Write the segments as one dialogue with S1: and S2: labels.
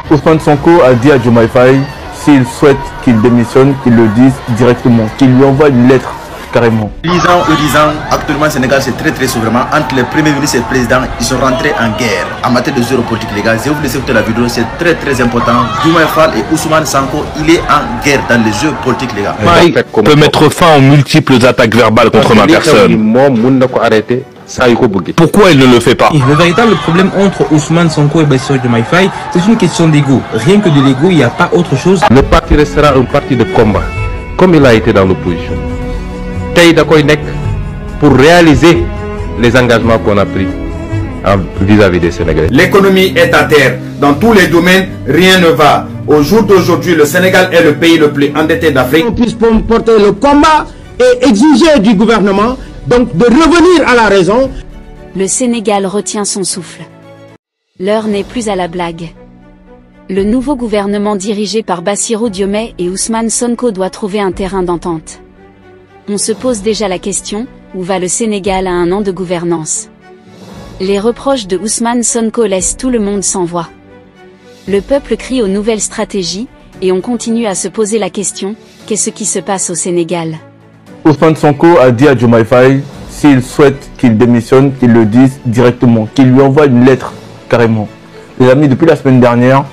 S1: Ousmane Sonko a dit à Diomaye Faye, s'il souhaite qu'il démissionne, qu'il le dise directement, qu'il lui envoie une lettre carrément.
S2: 10 ans ou 10 ans, actuellement le Sénégal c'est très souverainement. Entre les premiers ministres et le président, ils sont rentrés en guerre en matière de géopolitique légale. Si vous laissez écouter la vidéo, c'est très important. Diomaye Faye et Ousmane Sonko, il est en guerre dans les jeux politiques légaux.
S3: Faye peut mettre fin aux multiples attaques verbales contre ma personne. Pourquoi il ne le fait pas?
S4: Le véritable problème entre Ousmane Sonko et Bassirou Diomaye Faye, c'est une question d'ego. Rien que de l'ego, il n'y a pas autre chose.
S5: Le parti restera un parti de combat, comme il a été dans l'opposition. Pour réaliser les engagements qu'on a pris vis-à-vis des Sénégalais.
S6: L'économie est à terre. Dans tous les domaines, rien ne va. Au jour d'aujourd'hui, le Sénégal est le pays le plus endetté d'Afrique.
S7: On puisse porter le combat et exiger du gouvernement donc de revenir à la raison.
S8: Le Sénégal retient son souffle. L'heure n'est plus à la blague. Le nouveau gouvernement dirigé par Bassirou Diomaye et Ousmane Sonko doit trouver un terrain d'entente. On se pose déjà la question, où va le Sénégal à un an de gouvernance? Les reproches de Ousmane Sonko laissent tout le monde sans voix. Le peuple crie aux nouvelles stratégies, et on continue à se poser la question, qu'est-ce qui se passe au Sénégal?
S1: Ousmane Sonko a dit à Diomaye Faye, s'il souhaite qu'il démissionne, qu'il le dise directement, qu'il lui envoie une lettre carrément. Les amis, depuis la semaine dernière,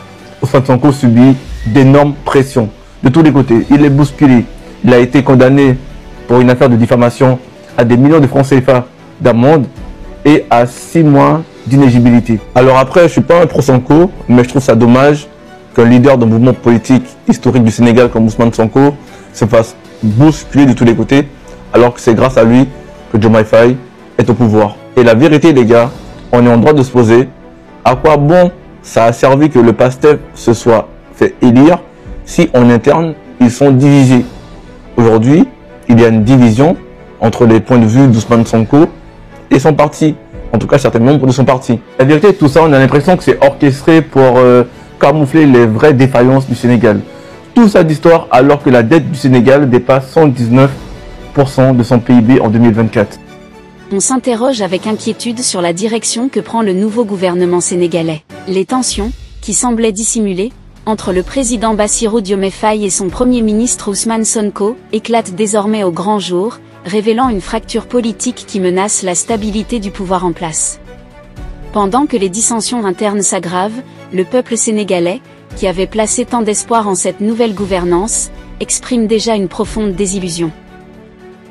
S1: Ousmane Sonko subit d'énormes pressions de tous les côtés. Il est bousculé, il a été condamné pour une affaire de diffamation à des millions de francs CFA d'amende et à 6 mois d'inéligibilité. Alors après, je ne suis pas un pro-Sonko, mais je trouve ça dommage qu'un leader d'un mouvement politique historique du Sénégal comme Ousmane Sonko se fasse bousculer de tous les côtés, alors que c'est grâce à lui que Diomaye Faye est au pouvoir. Et la vérité, les gars, on est en droit de se poser à quoi bon ça a servi que le PASTEF se soit fait élire si en interne ils sont divisés. Aujourd'hui, il y a une division entre les points de vue d'Ousmane Sonko et son parti. En tout cas, certains membres de son parti. La vérité de tout ça, on a l'impression que c'est orchestré pour camoufler les vraies défaillances du Sénégal. Tout ça d'histoire alors que la dette du Sénégal dépasse 119% de son PIB en 2024.
S8: On s'interroge avec inquiétude sur la direction que prend le nouveau gouvernement sénégalais. Les tensions, qui semblaient dissimulées, entre le président Bassirou Diomaye Faye et son premier ministre Ousmane Sonko, éclatent désormais au grand jour, révélant une fracture politique qui menace la stabilité du pouvoir en place. Pendant que les dissensions internes s'aggravent, le peuple sénégalais, qui avait placé tant d'espoir en cette nouvelle gouvernance, exprime déjà une profonde désillusion.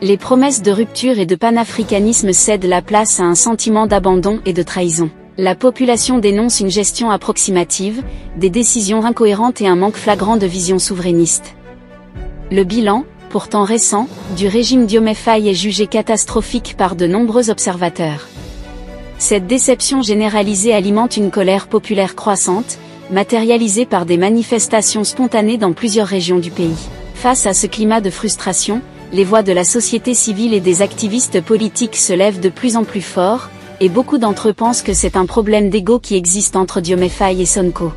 S8: Les promesses de rupture et de panafricanisme cèdent la place à un sentiment d'abandon et de trahison. La population dénonce une gestion approximative, des décisions incohérentes et un manque flagrant de vision souverainiste. Le bilan, pourtant récent, du régime Diomaye Faye est jugé catastrophique par de nombreux observateurs. Cette déception généralisée alimente une colère populaire croissante, matérialisée par des manifestations spontanées dans plusieurs régions du pays. Face à ce climat de frustration, les voix de la société civile et des activistes politiques se lèvent de plus en plus fort, et beaucoup d'entre eux pensent que c'est un problème d'ego qui existe entre Diomaye Faye et Sonko.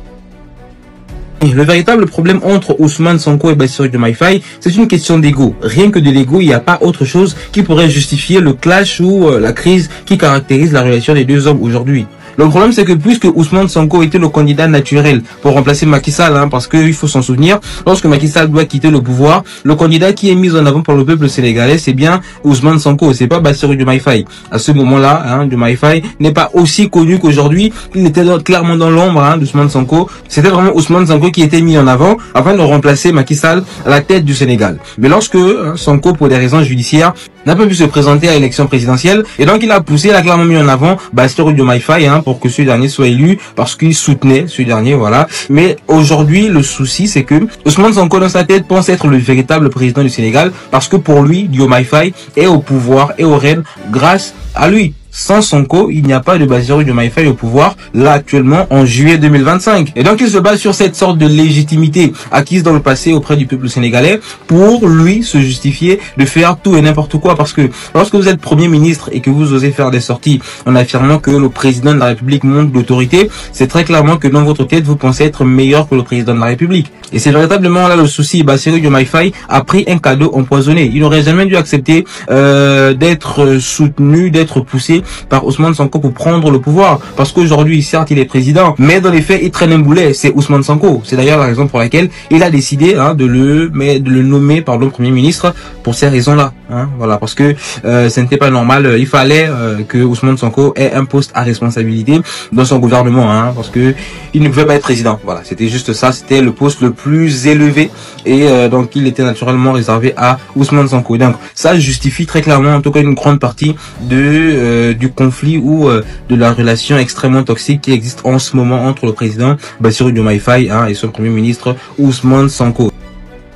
S4: Le véritable problème entre Ousmane Sonko et Bassirou Diomaye Faye, c'est une question d'ego. Rien que de l'ego, il n'y a pas autre chose qui pourrait justifier le clash ou la crise qui caractérise la relation des deux hommes aujourd'hui. Le problème, c'est que puisque Ousmane Sonko était le candidat naturel pour remplacer Macky Sall, parce qu'il faut s'en souvenir, lorsque Macky Sall doit quitter le pouvoir, le candidat qui est mis en avant par le peuple sénégalais, c'est bien Ousmane Sonko, c'est pas Bassirou Diomaye Faye. À ce moment-là, Diomaye Faye n'est pas aussi connu qu'aujourd'hui. Il était clairement dans l'ombre d'Ousmane Sonko. C'était vraiment Ousmane Sonko qui était mis en avant afin de remplacer Macky Sall à la tête du Sénégal. Mais lorsque Sonko, pour des raisons judiciaires, n'a pas pu se présenter à l'élection présidentielle, et donc il a clairement mis en avant Bassirou Diomaye Faye pour que ce dernier soit élu, parce qu'il soutenait ce dernier, voilà. Mais aujourd'hui, le souci, c'est que Ousmane Sonko dans sa tête pense être le véritable président du Sénégal, parce que pour lui, Diomaye Faye est au pouvoir et au règne grâce à lui. Sans Sonko, il n'y a pas de Bassirou Diomaye Faye au pouvoir, là actuellement en juillet 2025. Et donc il se base sur cette sorte de légitimité acquise dans le passé auprès du peuple sénégalais pour lui se justifier de faire tout et n'importe quoi. Parce que lorsque vous êtes Premier ministre et que vous osez faire des sorties en affirmant que le président de la République manque d'autorité, c'est très clairement que dans votre tête vous pensez être meilleur que le président de la République. Et c'est véritablement là le souci. Bassirou Diomaye Faye a pris un cadeau empoisonné. Il n'aurait jamais dû accepter d'être soutenu, d'être poussé par Ousmane Sonko pour prendre le pouvoir. Parce qu'aujourd'hui, certes, il est président, mais dans les faits, il traîne un boulet. C'est Ousmane Sonko. C'est d'ailleurs la raison pour laquelle il a décidé de le nommer Premier ministre pour ces raisons-là. Voilà, parce que ce n'était pas normal. Il fallait que Ousmane Sonko ait un poste à responsabilité dans son gouvernement, parce que il ne pouvait pas être président. Voilà, c'était juste ça. C'était le poste le plus élevé et donc il était naturellement réservé à Ousmane Sonko. Donc ça justifie très clairement, en tout cas, une grande partie du conflit ou de la relation extrêmement toxique qui existe en ce moment entre le président Bassirou Diomaye Faye et son premier ministre Ousmane Sonko.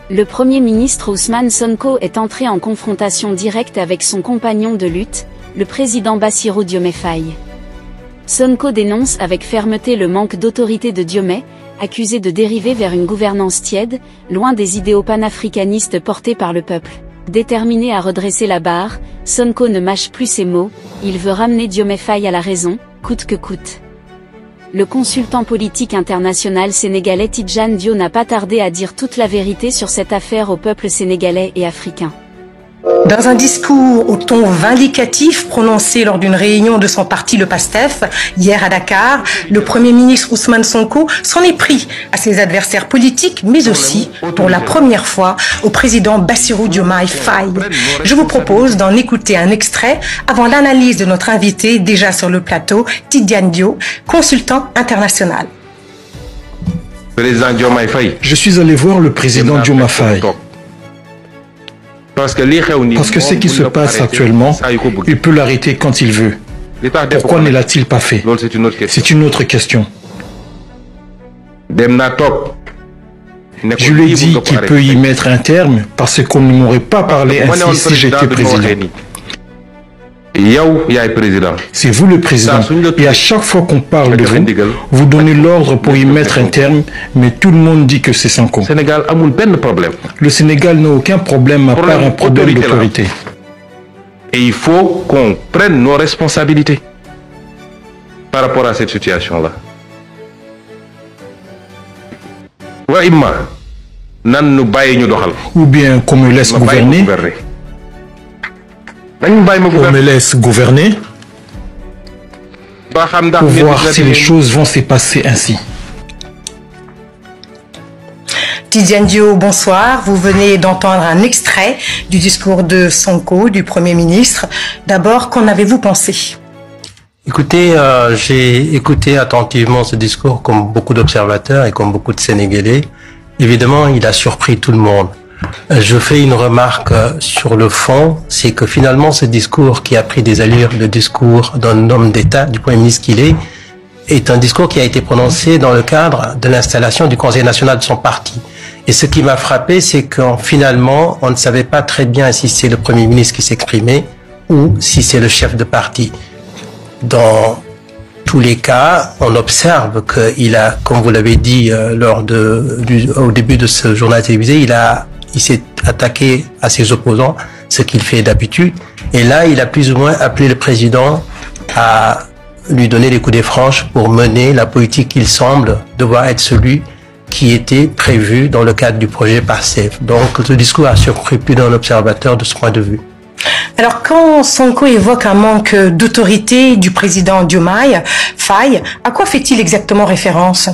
S8: Le Premier ministre Ousmane Sonko est entré en confrontation directe avec son compagnon de lutte, le président Bassirou Diomaye Faye. Sonko dénonce avec fermeté le manque d'autorité de Diomaye, accusé de dériver vers une gouvernance tiède, loin des idéaux panafricanistes portés par le peuple. Déterminé à redresser la barre, Sonko ne mâche plus ses mots, il veut ramener Diomaye Faye à la raison, coûte que coûte. Le consultant politique international sénégalais Tidjane Dio n'a pas tardé à dire toute la vérité sur cette affaire au peuple sénégalais et africain.
S9: Dans un discours au ton vindicatif prononcé lors d'une réunion de son parti, le PASTEF, hier à Dakar, le Premier ministre Ousmane Sonko s'en est pris à ses adversaires politiques, mais aussi, pour la première fois, au président Bassirou Diomaye Faye. Je vous propose d'en écouter un extrait avant l'analyse de notre invité, déjà sur le plateau, Tidjane Dio, consultant international.
S5: Président Diomaye Faye.
S10: Je suis allé voir le président Diomaye Faye. Parce que ce qui se passe actuellement, il peut l'arrêter quand il veut. Pourquoi ne l'a-t-il pas fait? C'est une autre question. Je lui ai dit qu'il peut y mettre un terme parce qu'on ne m'aurait pas parlé ainsi si j'étais président. C'est vous le président. Et à chaque fois qu'on parle de vous, vous donnez l'ordre pour y mettre un terme, mais tout le monde dit que c'est Sonko. Le Sénégal n'a aucun problème à part un problème d'autorité.
S5: Et il faut qu'on prenne nos responsabilités par rapport à cette situation-là.
S10: Ou bien qu'on me laisse gouverner. On me laisse gouverner pour voir si les choses vont se passer ainsi.
S9: Tidjane Dio, bonsoir. Vous venez d'entendre un extrait du discours de Sonko, du Premier ministre. D'abord, qu'en avez-vous pensé?
S11: Écoutez, j'ai écouté attentivement ce discours comme beaucoup d'observateurs et comme beaucoup de Sénégalais. Évidemment, il a surpris tout le monde. Je fais une remarque sur le fond, c'est que finalement ce discours qui a pris des allures de discours d'un homme d'État, du Premier ministre qu'il est un discours qui a été prononcé dans le cadre de l'installation du Conseil national de son parti. Et ce qui m'a frappé, c'est que finalement, on ne savait pas très bien si c'est le Premier ministre qui s'exprimait ou si c'est le chef de parti. Dans tous les cas, on observe qu'il a, comme vous l'avez dit au début de ce journal télévisé, il s'est attaqué à ses opposants, ce qu'il fait d'habitude. Et là, il a plus ou moins appelé le président à lui donner les coups des franches pour mener la politique qu'il semble devoir être celui qui était prévu dans le cadre du projet PASTEF. Donc, ce discours a surpris plus d'un observateur de ce point de vue.
S9: Alors, quand Sonko évoque un manque d'autorité du président Diomaye Faye, à quoi fait-il exactement référence?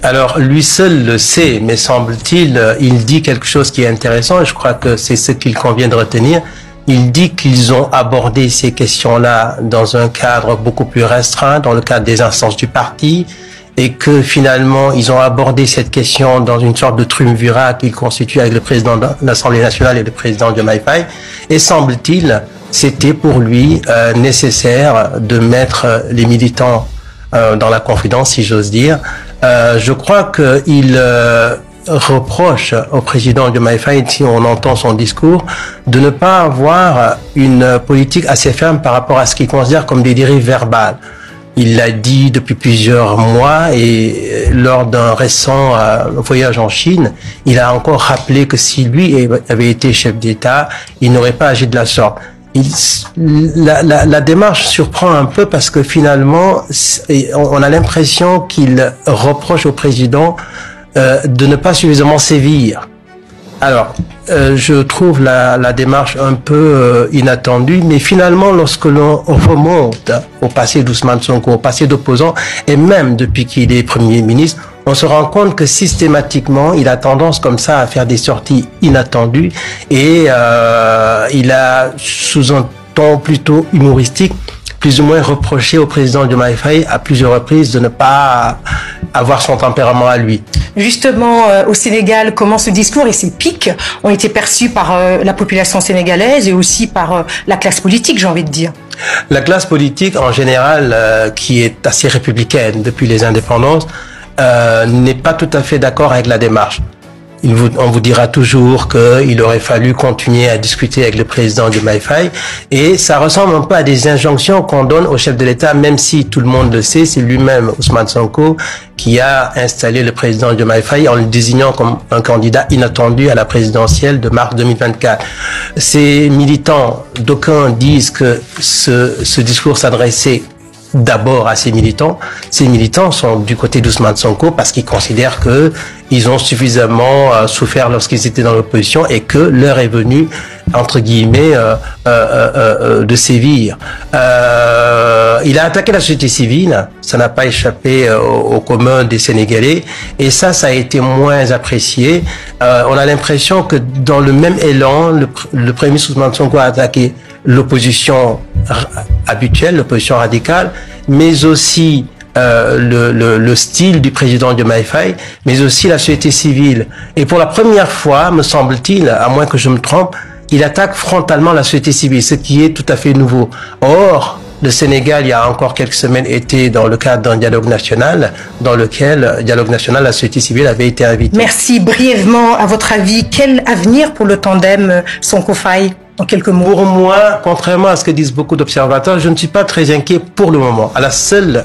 S11: Alors, lui seul le sait, mais semble-t-il, il dit quelque chose qui est intéressant et je crois que c'est ce qu'il convient de retenir. Il dit qu'ils ont abordé ces questions-là dans un cadre beaucoup plus restreint, dans le cadre des instances du parti, et que finalement, ils ont abordé cette question dans une sorte de triumvirat qu'il constitue avec le président de l'Assemblée nationale et le président Diomaye Faye. Et semble-t-il, c'était pour lui nécessaire de mettre les militants dans la confidence, si j'ose dire. Je crois qu'il reproche au président Diomaye Faye, si on entend son discours, de ne pas avoir une politique assez ferme par rapport à ce qu'il considère comme des dérives verbales. Il l'a dit depuis plusieurs mois et lors d'un récent voyage en Chine, il a encore rappelé que si lui avait été chef d'État, il n'aurait pas agi de la sorte. La démarche surprend un peu parce que finalement, on a l'impression qu'il reproche au président de ne pas suffisamment sévir. Alors, je trouve la démarche un peu inattendue, mais finalement, lorsque l'on remonte au passé d'Ousmane Sonko, au passé d'opposant, et même depuis qu'il est Premier ministre, on se rend compte que systématiquement, il a tendance comme ça à faire des sorties inattendues et il a, sous un ton plutôt humoristique, plus ou moins reproché au président Diomaye Faye à plusieurs reprises de ne pas avoir son tempérament à lui.
S9: Justement, au Sénégal, comment ce discours et ces pics ont été perçus par la population sénégalaise et aussi par la classe politique, j'ai envie de dire?
S11: La classe politique, en général, qui est assez républicaine depuis les indépendances, n'est pas tout à fait d'accord avec la démarche. On vous dira toujours qu'il aurait fallu continuer à discuter avec le président Diomaye Faye, et ça ressemble un peu à des injonctions qu'on donne au chef de l'État, même si tout le monde le sait, c'est lui-même, Ousmane Sonko, qui a installé le président Diomaye Faye en le désignant comme un candidat inattendu à la présidentielle de mars 2024. Ces militants, d'aucuns disent que ce discours s'adressait d'abord à ces militants. Ces militants sont du côté d'Ousmane Sonko parce qu'ils considèrent que ils ont suffisamment souffert lorsqu'ils étaient dans l'opposition et que l'heure est venue, entre guillemets, de sévir. Il a attaqué la société civile, ça n'a pas échappé au commun des Sénégalais, et ça a été moins apprécié. On a l'impression que dans le même élan, le Premier ministre Ousmane Sonko a attaqué l'opposition habituelle, l'opposition radicale, mais aussi le style du président Diomaye Faye, mais aussi la société civile. Et pour la première fois, me semble-t-il, à moins que je me trompe, il attaque frontalement la société civile, ce qui est tout à fait nouveau. Or, le Sénégal, il y a encore quelques semaines, était dans le cadre d'un dialogue national, dans lequel, dialogue national, la société civile avait été invitée.
S9: Merci. Brièvement, à votre avis, quel avenir pour le tandem Sonko-Faye? En quelques mots.
S11: Pour moi, contrairement à ce que disent beaucoup d'observateurs, je ne suis pas très inquiet pour le moment, à la seule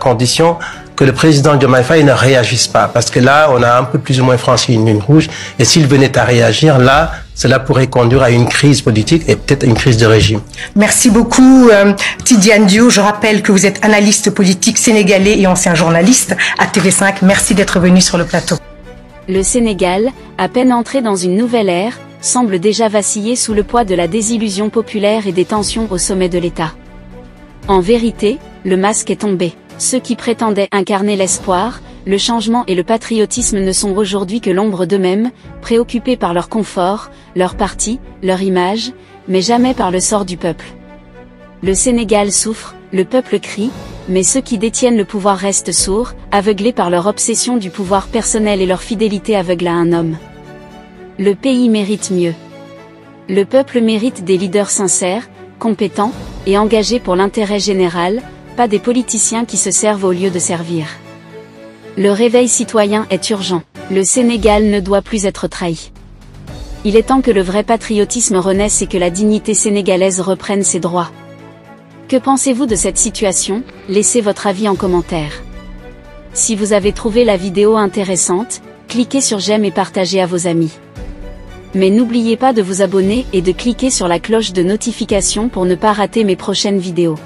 S11: condition que le président Diomaye Faye ne réagisse pas, parce que là, on a un peu plus ou moins franchi une ligne rouge, et s'il venait à réagir, là, cela pourrait conduire à une crise politique et peut-être une crise de régime.
S9: Merci beaucoup, Tidiane Dio. Je rappelle que vous êtes analyste politique sénégalais et ancien journaliste à TV5. Merci d'être venu sur le plateau.
S8: Le Sénégal, à peine entré dans une nouvelle ère, semble déjà vaciller sous le poids de la désillusion populaire et des tensions au sommet de l'État. En vérité, le masque est tombé. Ceux qui prétendaient incarner l'espoir, le changement et le patriotisme ne sont aujourd'hui que l'ombre d'eux-mêmes, préoccupés par leur confort, leur parti, leur image, mais jamais par le sort du peuple. Le Sénégal souffre, le peuple crie, mais ceux qui détiennent le pouvoir restent sourds, aveuglés par leur obsession du pouvoir personnel et leur fidélité aveugle à un homme. Le pays mérite mieux. Le peuple mérite des leaders sincères, compétents et engagés pour l'intérêt général, pas des politiciens qui se servent au lieu de servir. Le réveil citoyen est urgent. Le Sénégal ne doit plus être trahi. Il est temps que le vrai patriotisme renaisse et que la dignité sénégalaise reprenne ses droits. Que pensez-vous de cette situation? Laissez votre avis en commentaire. Si vous avez trouvé la vidéo intéressante, cliquez sur j'aime et partagez à vos amis. Mais n'oubliez pas de vous abonner et de cliquer sur la cloche de notification pour ne pas rater mes prochaines vidéos.